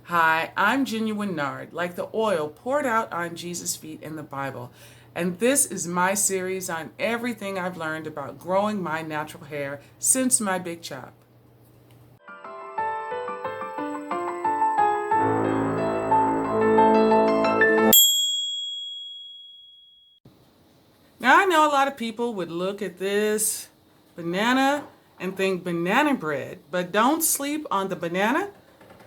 Hi, I'm Genuine Nard, like the oil poured out on Jesus' feet in the Bible. And this is my series on everything I've learned about growing my natural hair since my big chop. Now, I know a lot of people would look at this banana and think banana bread, but don't sleep on the banana.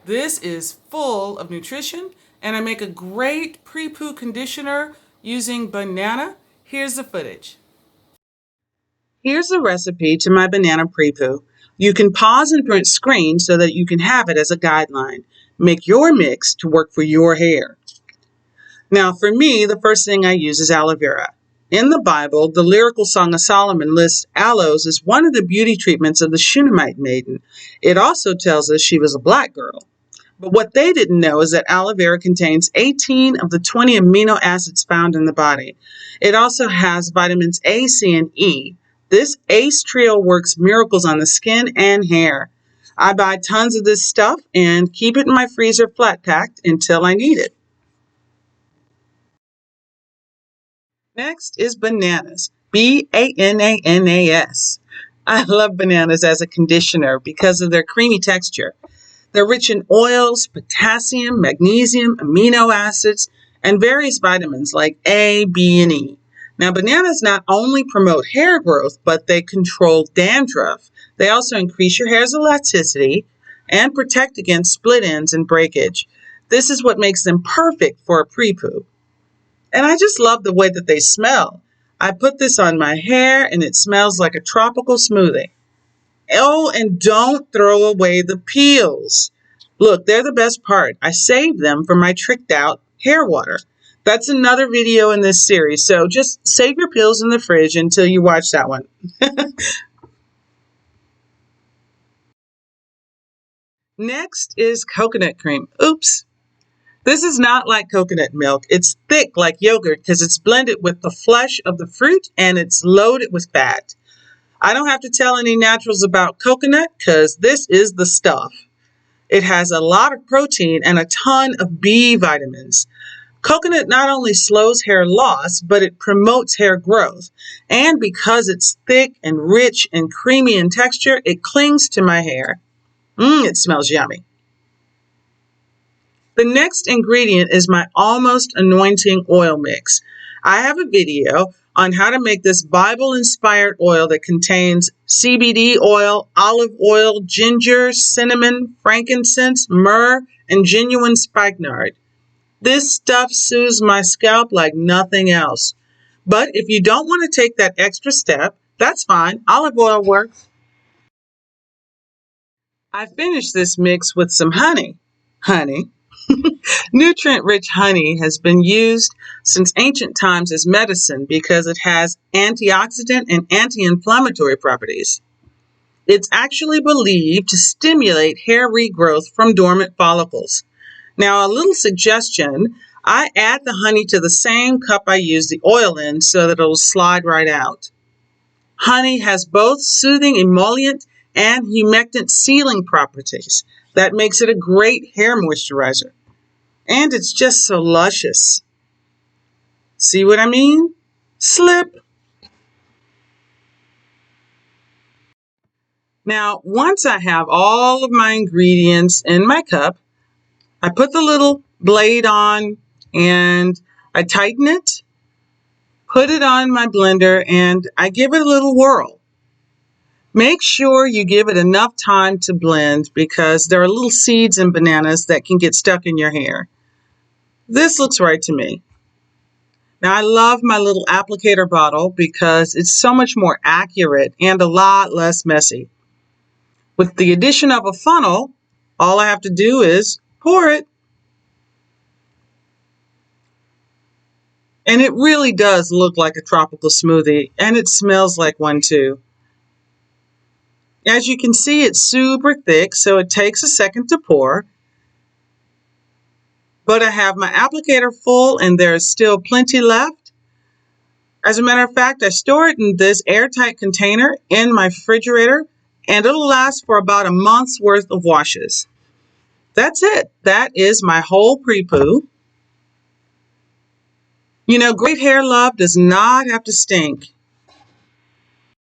This is full of nutrition, and I make a great pre-poo conditioner using banana. Here's the footage. Here's the recipe to my banana pre-poo. You can pause and print screen so that you can have it as a guideline. Make your mix to work for your hair. Now, for me, the first thing I use is aloe vera. In the Bible, the lyrical Song of Solomon lists aloes as one of the beauty treatments of the Shunammite maiden. It also tells us she was a black girl. But what they didn't know is that aloe vera contains 18 of the 20 amino acids found in the body. It also has vitamins A, C, and E. This ACE trio works miracles on the skin and hair. I buy tons of this stuff and keep it in my freezer flat packed until I need it. Next is bananas. Bananas. I love bananas as a conditioner because of their creamy texture. They're rich in oils, potassium, magnesium, amino acids, and various vitamins like A, B, and E. Now, bananas not only promote hair growth, but they control dandruff. They also increase your hair's elasticity and protect against split ends and breakage. This is what makes them perfect for a pre-poo. And I just love the way that they smell. I put this on my hair and it smells like a tropical smoothie. Oh, and don't throw away the peels. Look, they're the best part. I saved them for my tricked out hair water. That's another video in this series, so just save your peels in the fridge until you watch that one. Next is coconut cream. Oops. This is not like coconut milk. It's thick like yogurt because it's blended with the flesh of the fruit and it's loaded with fat. I don't have to tell any naturals about coconut because this is the stuff. It has a lot of protein and a ton of B vitamins. Coconut not only slows hair loss, but it promotes hair growth. And because it's thick and rich and creamy in texture, it clings to my hair. It smells yummy. The next ingredient is my almost anointing oil mix. I have a video on how to make this Bible-inspired oil that contains CBD oil, olive oil, ginger, cinnamon, frankincense, myrrh, and genuine spikenard. This stuff soothes my scalp like nothing else. But if you don't want to take that extra step, that's fine. Olive oil works. I finished this mix with some honey. Honey. Nutrient-rich honey has been used since ancient times as medicine because it has antioxidant and anti-inflammatory properties. It's actually believed to stimulate hair regrowth from dormant follicles. Now, a little suggestion, I add the honey to the same cup I use the oil in so that it'll slide right out. Honey has both soothing emollient and humectant sealing properties. That makes it a great hair moisturizer. And it's just so luscious. See what I mean? Slip. Now, once I have all of my ingredients in my cup, I put the little blade on and I tighten it, put it on my blender, and I give it a little whirl. Make sure you give it enough time to blend because there are little seeds in bananas that can get stuck in your hair. This looks right to me. Now, I love my little applicator bottle because it's so much more accurate and a lot less messy. With the addition of a funnel, all I have to do is pour it. And it really does look like a tropical smoothie, and it smells like one too. As you can see, it's super thick, so it takes a second to pour. But I have my applicator full and there is still plenty left. As a matter of fact, I store it in this airtight container in my refrigerator and it'll last for about a month's worth of washes. That's it. That is my whole pre-poo. You know, great hair love does not have to stink.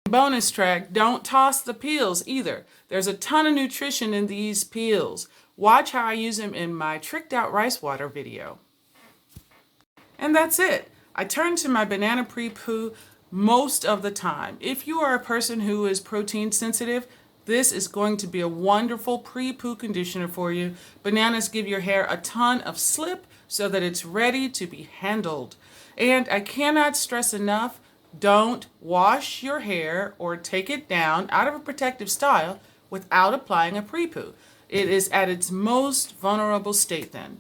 Bonus track, don't toss the peels either. There's a ton of nutrition in these peels. Watch how I use them in my tricked out rice water video. And that's it. I turn to my banana pre-poo most of the time. If you are a person who is protein sensitive, this is going to be a wonderful pre-poo conditioner for you. Bananas give your hair a ton of slip so that it's ready to be handled. And I cannot stress enough, don't wash your hair or take it down out of a protective style without applying a pre-poo. It is at its most vulnerable state then.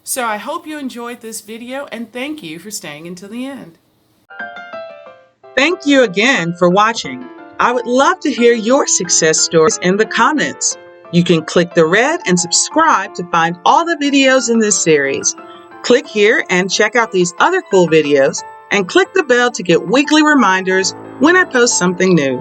So I hope you enjoyed this video and thank you for staying until the end. Thank you again for watching. I would love to hear your success stories in the comments. You can click the red and subscribe to find all the videos in this series. Click here and check out these other cool videos and click the bell to get weekly reminders when I post something new.